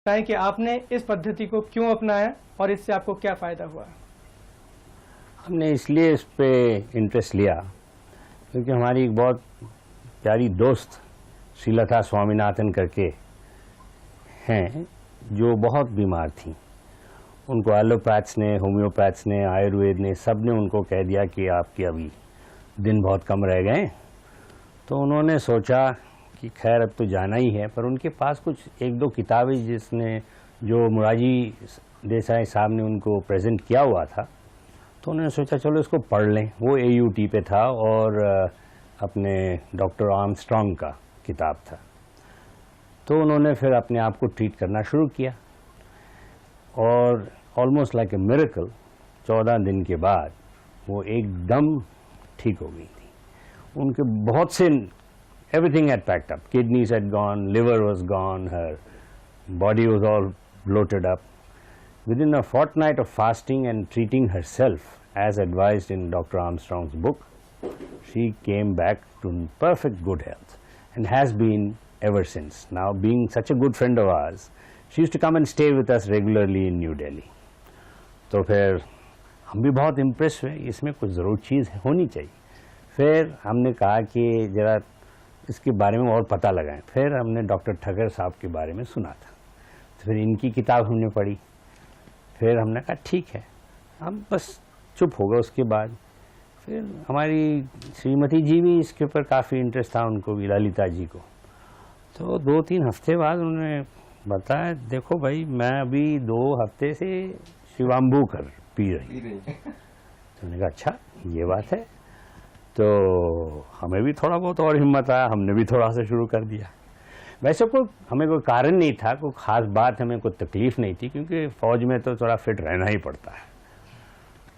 बताएं कि आपने इस पद्धति को क्यों अपनाया और इससे आपको क्या फ़ायदा हुआ? हमने इसलिए इस पे इंटरेस्ट लिया क्योंकि हमारी एक बहुत प्यारी दोस्त श्रीलता स्वामीनाथन करके हैं जो बहुत बीमार थी। उनको एलोपैथ्स ने, होम्योपैथ्स ने, आयुर्वेद ने, सब ने उनको कह दिया कि आपके अभी दिन बहुत कम रह गए। तो उन्होंने सोचा कि खैर अब तो जाना ही है, पर उनके पास कुछ एक दो किताबें जिसने जो मुराजी देसाई साहब ने उनको प्रेजेंट किया हुआ था, तो उन्होंने सोचा चलो इसको पढ़ लें। वो AUT पे था और अपने डॉक्टर आर्मस्ट्रॉन्ग का किताब था। तो उन्होंने फिर अपने आप को ट्रीट करना शुरू किया और ऑलमोस्ट लाइक ए मिरेकल 14 दिन के बाद वो एकदम ठीक हो गई थी। उनके बहुत से everything had packed up. Kidneys had gone, liver was gone, her body was all bloated up. Within a fortnight of fasting and treating herself as advised in Dr. Armstrong's book, she came back to perfect good health and has been ever since. Now, being such a good friend of ours, she used to come and stay with us regularly in New Delhi. तो फिर हम भी बहुत impress हुए, इसमें कुछ ज़रूर चीज़ होनी चाहिए। फिर हमने कहा कि ज़रा इसके बारे में और पता लगाएं। फिर हमने डॉक्टर ठक्कर साहब के बारे में सुना था, तो फिर इनकी किताब हमने पढ़ी। फिर हमने कहा ठीक है, हम बस चुप हो गए। उसके बाद फिर हमारी श्रीमती जी भी इसके ऊपर काफ़ी इंटरेस्ट था, उनको भी, ललिता जी को। तो 2-3 हफ्ते बाद उन्होंने बताया देखो भाई मैं अभी 2 हफ्ते से शिवाम्बू कर पी रही। तो मैंने कहा अच्छा ये बात है। तो हमें भी थोड़ा बहुत और हिम्मत आया, हमने भी थोड़ा सा शुरू कर दिया। वैसे हमें कोई कारण नहीं था, कोई ख़ास बात, हमें कोई तकलीफ़ नहीं थी क्योंकि फ़ौज में तो थोड़ा फिट रहना ही पड़ता है,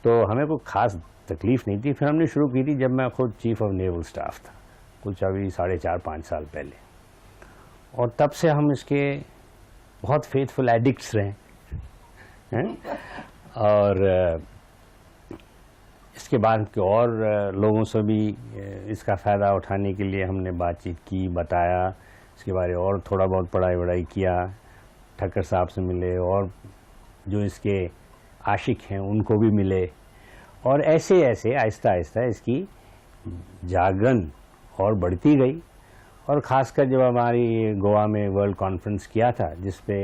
तो हमें कोई ख़ास तकलीफ़ नहीं थी। फिर हमने शुरू की थी जब मैं खुद चीफ़ ऑफ नेवल स्टाफ था, कुछ अभी 4.5-5 साल पहले, और तब से हम इसके बहुत फेथफुल एडिक्ट्स रहे हैं। और इसके बाद के और लोगों से भी इसका फ़ायदा उठाने के लिए हमने बातचीत की, बताया इसके बारे में, और थोड़ा बहुत पढ़ाई किया, ठक्कर साहब से मिले और जो इसके आशिक हैं उनको भी मिले, और ऐसे ऐसे आहिस्ता आहिस्ता इसकी जागरण और बढ़ती गई। और ख़ासकर जब हमारी गोवा में वर्ल्ड कॉन्फ्रेंस किया था जिस पे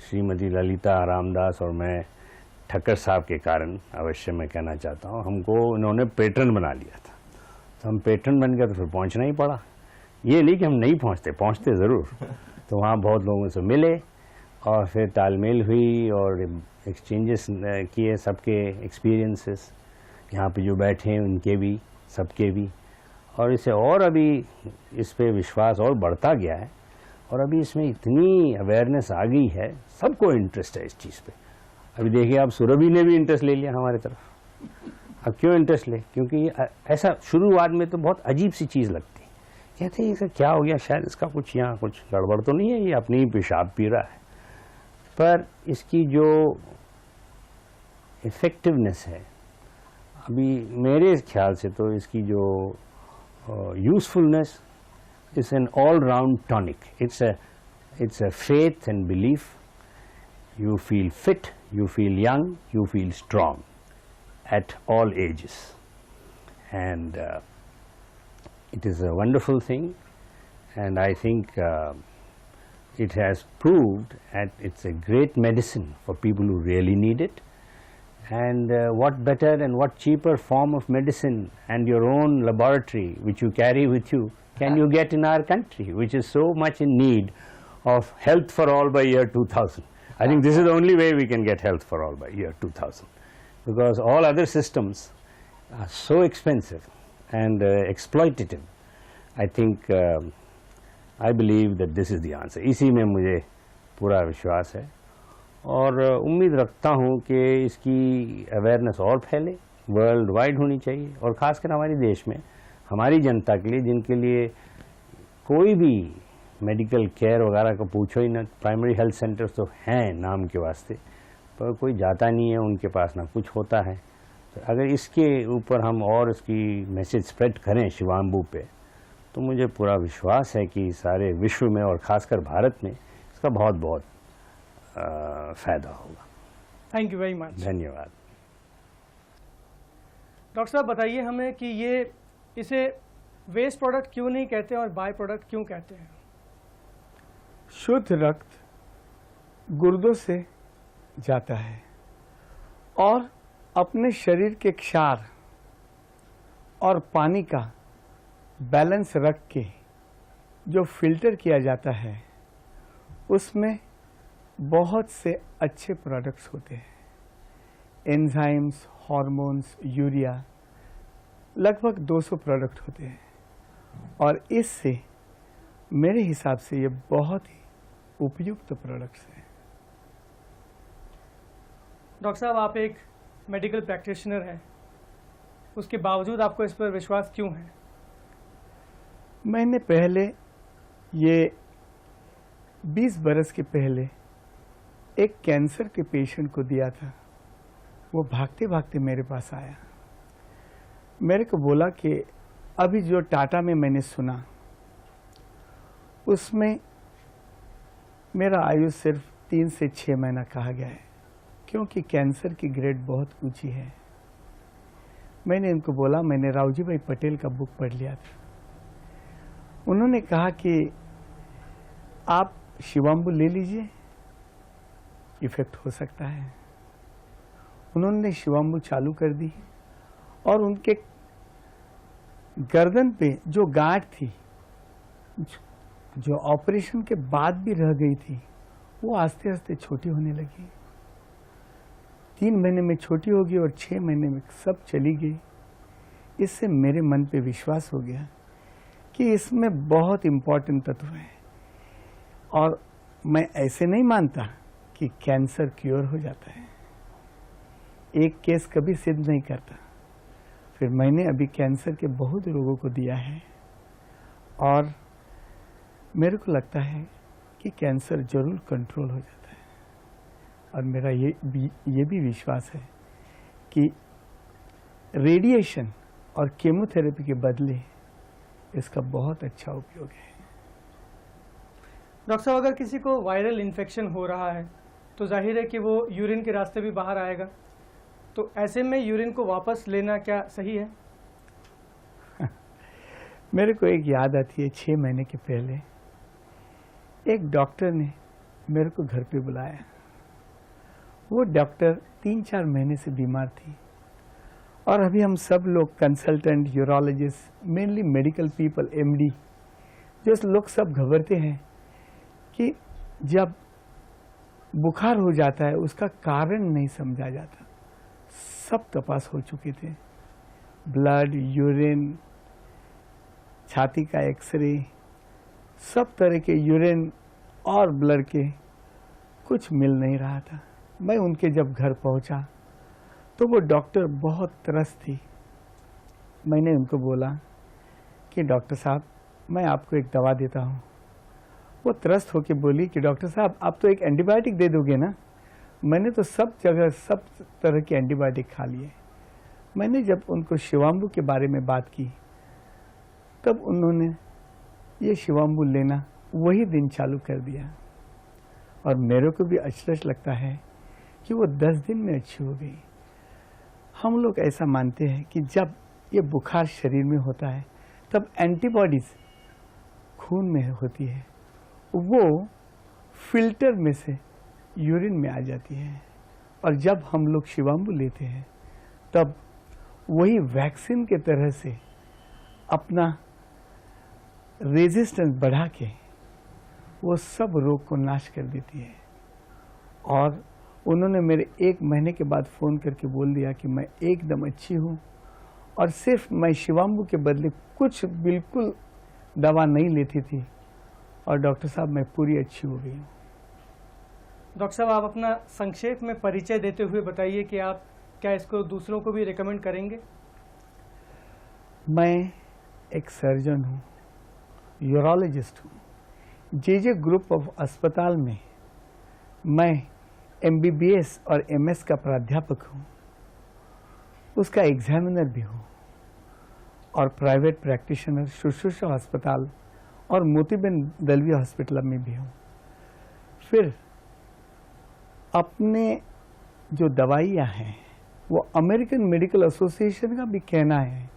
श्रीमती ललिता रामदास और मैं, ठक्कर साहब के कारण अवश्य मैं कहना चाहता हूँ, हमको उन्होंने पैटर्न बना लिया था। तो हम पैटर्न बन गए तो फिर पहुँचना ही पड़ा। ये नहीं कि हम नहीं पहुँचते ज़रूर। तो वहाँ बहुत लोगों से मिले और फिर तालमेल हुई और एक्सचेंजेस किए, सबके एक्सपीरियंसेस, यहाँ पे जो बैठे हैं उनके भी, सबके भी। और इसे और अभी इस पे विश्वास और बढ़ता गया है और अभी इसमें इतनी अवेयरनेस आ गई है, सबको इंटरेस्ट है इस चीज़ पे। अभी देखिए आप, सुरभि ने भी इंटरेस्ट ले लिया हमारी तरफ। अब क्यों इंटरेस्ट ले? क्योंकि ऐसा शुरुआत में तो बहुत अजीब सी चीज़ लगती, कहते हैं इसे क्या हो गया, शायद इसका कुछ यहाँ कुछ गड़बड़ तो नहीं है, ये अपनी ही पेशाब पी रहा है। पर इसकी जो इफ़ेक्टिवनेस है, अभी मेरे ख्याल से तो इसकी जो usefulness is an all round tonic. It's a faith and belief. You feel fit, you feel young, you feel strong at all ages, and it is a wonderful thing, and I think it has proved that it's a great medicine for people who really need it. And what better and what cheaper form of medicine and your own laboratory which you carry with you can you get in our country, which is so much in need of health for all by year 2000. I think this is the only way we can get health for all by year 2000, because all other systems are so expensive and exploitative. I think I believe that this is the answer. इसी में मुझे पूरा विश्वास है और उम्मीद रखता हूँ कि इसकी अवेयरनेस और फैले, वर्ल्ड वाइड होनी चाहिए, और ख़ासकर हमारे देश में हमारी जनता के लिए, जिनके लिए कोई भी मेडिकल केयर वगैरह का पूछो ही ना। प्राइमरी हेल्थ सेंटर्स तो हैं नाम के वास्ते, पर कोई जाता नहीं है, उनके पास ना कुछ होता है। तो अगर इसके ऊपर हम और इसकी मैसेज स्प्रेड करें शिवाम्बू पे, तो मुझे पूरा विश्वास है कि सारे विश्व में और ख़ासकर भारत में इसका बहुत बहुत फ़ायदा होगा। Thank you very much. धन्यवाद। डॉक्टर साहब बताइए हमें कि इसे वेस्ट प्रोडक्ट क्यों नहीं कहते और बाय प्रोडक्ट क्यों कहते हैं? शुद्ध रक्त गुर्दों से जाता है और अपने शरीर के क्षार और पानी का बैलेंस रख के जो फिल्टर किया जाता है उसमें बहुत से अच्छे प्रोडक्ट्स होते हैं। एंजाइम्स, हार्मोन्स, यूरिया, लगभग 200 प्रोडक्ट होते हैं और इससे मेरे हिसाब से ये बहुत ही उपयुक्त प्रोडक्ट्स हैं। डॉक्टर साहब आप एक मेडिकल प्रैक्टिशनर हैं, उसके बावजूद आपको इस पर विश्वास क्यों है? मैंने पहले ये 20 बरस के पहले एक कैंसर के पेशेंट को दिया था। वो भागते भागते मेरे पास आया, मेरे को बोला कि अभी जो टाटा में मैंने सुना उसमें मेरा आयु सिर्फ 3 से 6 महीना कहा गया है क्योंकि कैंसर की ग्रेड बहुत ऊंची है। मैंने इनको बोला, मैंने रावजी भाई पटेल का बुक पढ़ लिया था। उन्होंने कहा कि आप शिवाम्बु ले लीजिए, इफेक्ट हो सकता है। उन्होंने शिवाम्बु चालू कर दी और उनके गर्दन पे जो गांठ थी, जो ऑपरेशन के बाद भी रह गई थी, वो आस्ते आस्ते छोटी होने लगी। 3 महीने में छोटी होगी और 6 महीने में सब चली गई। इससे मेरे मन पे विश्वास हो गया कि इसमें बहुत इम्पोर्टेंट तत्व है और मैं ऐसे नहीं मानता कि कैंसर क्योर हो जाता है। एक केस कभी सिद्ध नहीं करता। फिर मैंने अभी कैंसर के बहुत लोगों को दिया है और मेरे को लगता है कि कैंसर जरूर कंट्रोल हो जाता है और मेरा ये भी विश्वास है कि रेडिएशन और केमोथेरेपी के बदले इसका बहुत अच्छा उपयोग है। डॉक्टर साहब अगर किसी को वायरल इन्फेक्शन हो रहा है तो जाहिर है कि वो यूरिन के रास्ते भी बाहर आएगा, तो ऐसे में यूरिन को वापस लेना क्या सही है? मेरे को एक याद आती है, 6 महीने के पहले एक डॉक्टर ने मेरे को घर पे बुलाया। वो डॉक्टर 3-4 महीने से बीमार थी और अभी हम सब लोग consultant, urologist, mainly medical people, MD, जो लोग सब घबराते हैं कि जब बुखार हो जाता है उसका कारण नहीं समझा जाता। सब तपास हो चुके थे, ब्लड, यूरिन, छाती का एक्सरे, सब तरह के यूरिन और ब्लड के, कुछ मिल नहीं रहा था। मैं उनके जब घर पहुंचा तो वो डॉक्टर बहुत त्रस्त थी। मैंने उनको बोला कि डॉक्टर साहब मैं आपको एक दवा देता हूँ। वो त्रस्त होकर बोली कि डॉक्टर साहब आप तो एक एंटीबायोटिक दे दोगे ना? मैंने तो सब जगह सब तरह के एंटीबायोटिक खा लिए। मैंने जब उनको शिवाम्बु के बारे में बात की तब उन्होंने ये शिवाम्बु लेना वही दिन चालू कर दिया और मेरे को भी अचरज लगता है कि वो 10 दिन में अच्छी हो गई। हम लोग ऐसा मानते हैं कि जब ये बुखार शरीर में होता है तब एंटीबॉडीज खून में होती है, वो फिल्टर में से यूरिन में आ जाती है और जब हम लोग शिवाम्बु लेते हैं तब वही वैक्सीन के तरह से अपना रेजिस्टेंस बढ़ा के वो सब रोग को नाश कर देती है। और उन्होंने मेरे 1 महीने के बाद फ़ोन करके बोल दिया कि मैं एकदम अच्छी हूँ और सिर्फ मैं शिवाम्बु के बदले कुछ बिल्कुल दवा नहीं लेती थी और डॉक्टर साहब मैं पूरी अच्छी हो गई हूँ। डॉक्टर साहब आप अपना संक्षेप में परिचय देते हुए बताइए कि आप क्या इसको दूसरों को भी रिकमेंड करेंगे? मैं एक सर्जन हूँ, यूरोलॉजिस्ट हूँ। जे ग्रुप ऑफ अस्पताल में मैं MBBS और MS का प्राध्यापक हूँ, उसका एग्जामिनर भी हूँ और प्राइवेट प्रैक्टिशनर शुश्रूषा अस्पताल और मोतीबिंद दलवी हॉस्पिटल में भी हूँ। फिर अपने जो दवाइयाँ हैं वो अमेरिकन मेडिकल एसोसिएशन का भी कहना है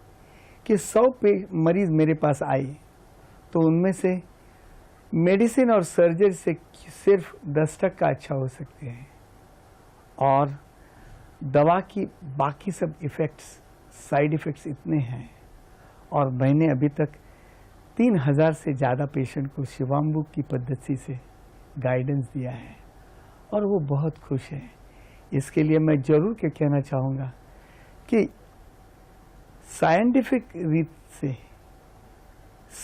कि 100 मरीज मेरे पास आए तो उनमें से मेडिसिन और सर्जरी से सिर्फ 10% अच्छा हो सकते हैं, और दवा की बाकी सब इफ़ेक्ट्स, साइड इफ़ेक्ट्स इतने हैं। और मैंने अभी तक 3000 से ज़्यादा पेशेंट को शिवाम्बु की पद्धति से गाइडेंस दिया है और वो बहुत खुश है। इसके लिए मैं जरूर के कहना चाहूँगा कि साइंटिफिक रीत से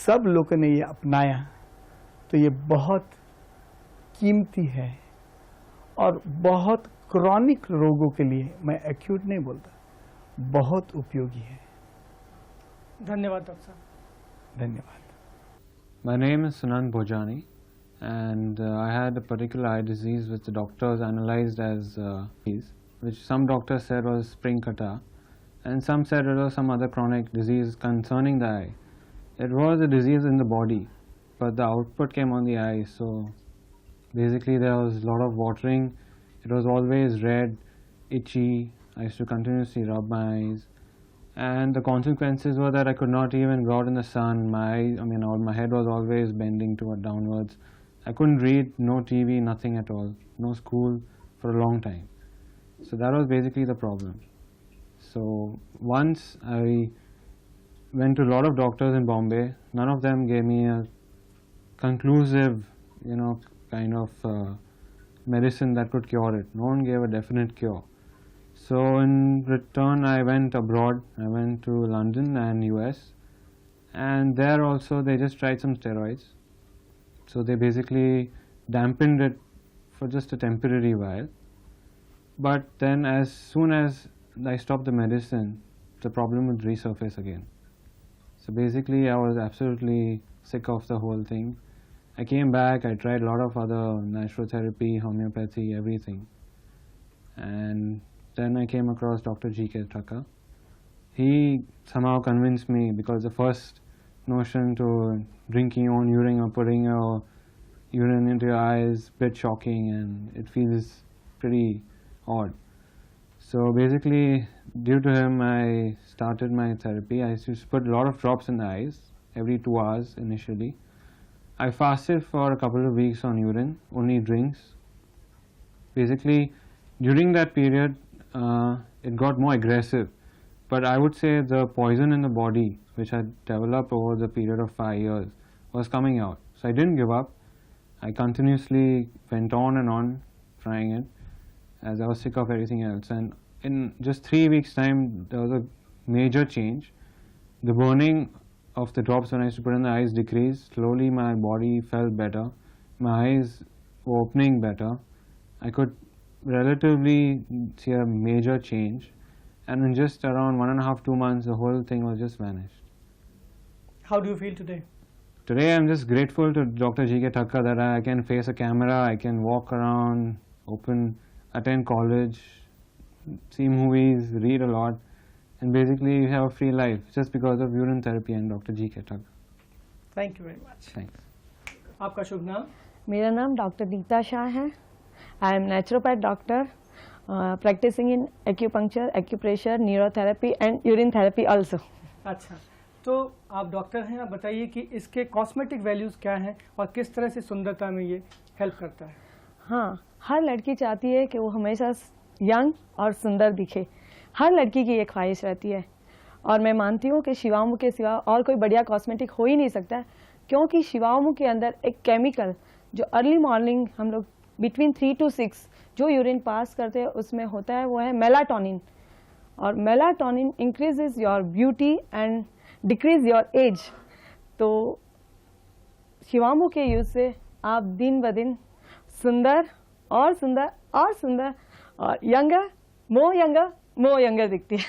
सब लोगों ने ये अपनाया तो ये बहुत कीमती है और बहुत क्रॉनिक रोगों के लिए, मैं एक्यूट नहीं बोलता, बहुत उपयोगी है। धन्यवाद डॉक्टर साहब। धन्यवाद। My name is Sunand Bhojani, and I had a particular eye disease which the doctors analyzed as which some doctors said was spring kata, and some said it was some other chronic disease concerning the eye. It was a disease in the body, but the output came on the eye. So basically there was a lot of watering. It was always red, itchy. I used to continuously rub my eyes, and the consequences were that I could not even go out in the sun. My head was always bending downwards. I couldn't read, no TV, nothing at all, no school for a long time. So that was basically the problem. So once I went to a lot of doctors in Bombay. None of them gave me a conclusive, kind of medicine that could cure it. No one gave a definite cure. So in return, I went abroad. I went to London and US, and there also they just tried some steroids. So they basically dampened it for just a temporary while. But then as soon as I stopped the medicine, the problem would resurface again. So basically I was absolutely sick of the whole thing. I came back, I tried a lot of other natural-therapy, homeopathy, everything. And then I came across Dr. G.K. Thakkar. He somehow convinced me, because the first notion to drinking your own urine or putting your urine into your eye is a bit shocking and it feels pretty odd. So basically, due to him, I started my therapy. I used to put a lot of drops in the eyes every 2 hours initially. I fasted for a couple of weeks on urine, only drinks. Basically, during that period, it got more aggressive. But I would say the poison in the body, which had developed over the period of 5 years, was coming out. So I didn't give up. I continuously went on and on trying it, as I was sick of everything else. And in just 3 weeks' time, there was a major change. The burning of the drops when I used to put in the eyes decreased. Slowly my body felt better. My eyes were opening better. I could relatively see a major change. And in just around 1.5–2 months, the whole thing was just vanished. How do you feel today? Today I'm just grateful to Dr. G.K. Thakkar that I can face a camera, I can walk around, attend college, see movies, read a lot, and basically have a free life just because of urine therapy and Dr. G.K. Thakkar. Thank you very much. Thanks. आपका शुभ नाम? मेरा नाम doctor Nita Shah है. I am naturopath doctor practicing in acupuncture, acupressure, neurotherapy and urine therapy also. अच्छा, तो आप doctor हैं, आप बताइए कि इसके कॉस्मेटिक वैल्यूज़ क्या हैं और किस तरह से सुंदरता में ये हेल्प करता है? हाँ, हर लड़की चाहती है कि वो हमेशा यंग और सुंदर दिखे. हर लड़की की ये ख्वाहिश रहती है और मैं मानती हूँ कि शिवामू के सिवा और कोई बढ़िया कॉस्मेटिक हो ही नहीं सकता, क्योंकि शिवामू के अंदर एक केमिकल जो अर्ली मॉर्निंग हम लोग बिटवीन 3 to 6 जो यूरिन पास करते हैं उसमें होता है, वो है मेलाटोनिन. और melatonin increases your beauty and decrease your age. तो शिवामू के यूज से आप दिन ब दिन सुंदर और सुंदर और सुंदर और यंगर, मोर यंगर दिखती है.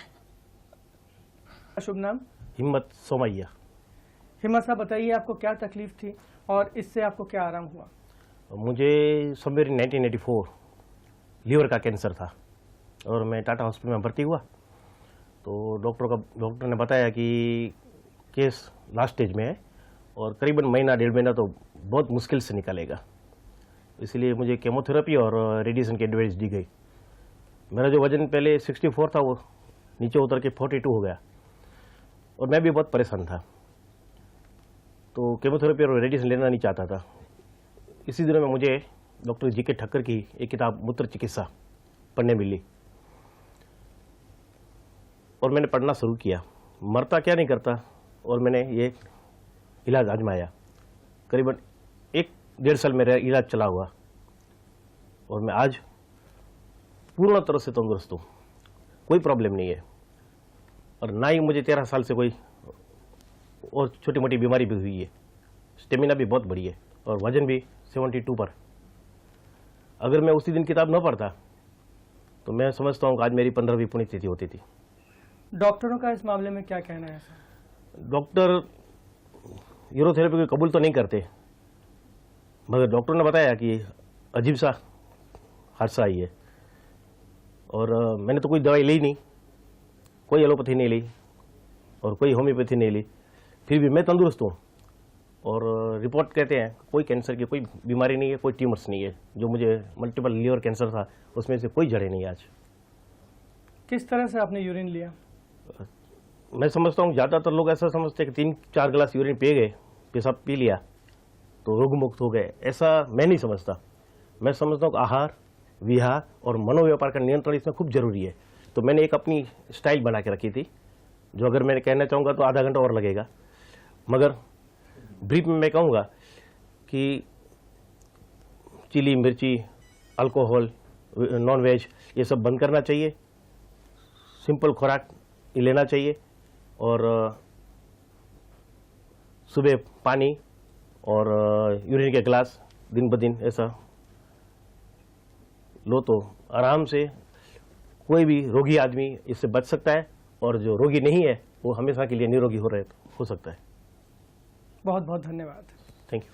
शुभ नाम? हिम्मत सोमैया. हिम्मत साहब, बताइए आपको क्या तकलीफ थी और इससे आपको क्या आराम हुआ? मुझे समवेयर 1984 लीवर का कैंसर था और मैं टाटा हॉस्पिटल में भर्ती हुआ. तो डॉक्टर ने बताया कि केस लास्ट स्टेज में है और करीबन महीना 1.5 महीना तो बहुत मुश्किल से निकलेगा. इसलिए मुझे केमोथेरेपी और रेडिएशन की एडवाइस दी गई। मेरा जो वजन पहले 64 था वो नीचे उतर के 42 हो गया और मैं भी बहुत परेशान था, तो केमोथेरेपी और रेडिएशन लेना नहीं चाहता था। इसी दिनों में मुझे डॉक्टर जी के ठक्कर की एक किताब मूत्र चिकित्सा पढ़ने मिली और मैंने पढ़ना शुरू किया। मरता क्या नहीं करता, और मैंने ये इलाज आजमाया। करीबन 1-1.5 साल मेरा इलाज चला हुआ और मैं आज पूर्ण तरह से तंदुरुस्त हूँ, कोई प्रॉब्लम नहीं है और ना ही मुझे 13 साल से कोई और छोटी मोटी बीमारी भी हुई है। स्टेमिना भी बहुत बड़ी है और वजन भी 72 पर। अगर मैं उसी दिन किताब न पढ़ता तो मैं समझता हूँ कि आज मेरी 15वीं पुण्यतिथि होती थी। डॉक्टरों का इस मामले में क्या कहना है सर? डॉक्टर यूरोथेरेपी को कबूल तो नहीं करते, मगर डॉक्टर ने बताया कि अजीब सा हादसा आई है और मैंने तो कोई दवाई ली नहीं, कोई एलोपैथी नहीं ली और कोई होम्योपैथी नहीं ली, फिर भी मैं तंदुरुस्त हूँ। और रिपोर्ट कहते हैं कोई कैंसर की कोई बीमारी नहीं है, कोई ट्यूमर्स नहीं है। जो मुझे मल्टीपल लीवर कैंसर था उसमें से कोई जड़ें नहीं है आज। किस तरह से आपने यूरिन लिया? मैं समझता हूँ ज़्यादातर लोग ऐसा समझते हैं कि 3-4 गिलास यूरिन पी गए, पेशाब पी लिया तो रोग मुक्त हो गए। ऐसा मैं नहीं समझता। मैं समझता हूँ कि आहार, विहार और मनोव्यापार का नियंत्रण इसमें खूब जरूरी है। तो मैंने एक अपनी स्टाइल बना के रखी थी, जो अगर मैं कहना चाहूँगा तो आधा घंटा और लगेगा, मगर ब्रीफ में मैं कहूँगा कि चिली, मिर्ची, अल्कोहल, नॉन वेज ये सब बंद करना चाहिए, सिंपल खुराक लेना चाहिए और सुबह पानी और यूरिन के गिलास दिन ब दिन ऐसा लो तो आराम से कोई भी रोगी आदमी इससे बच सकता है और जो रोगी नहीं है वो हमेशा के लिए निरोगी हो सकता है। बहुत बहुत धन्यवाद। Thank you.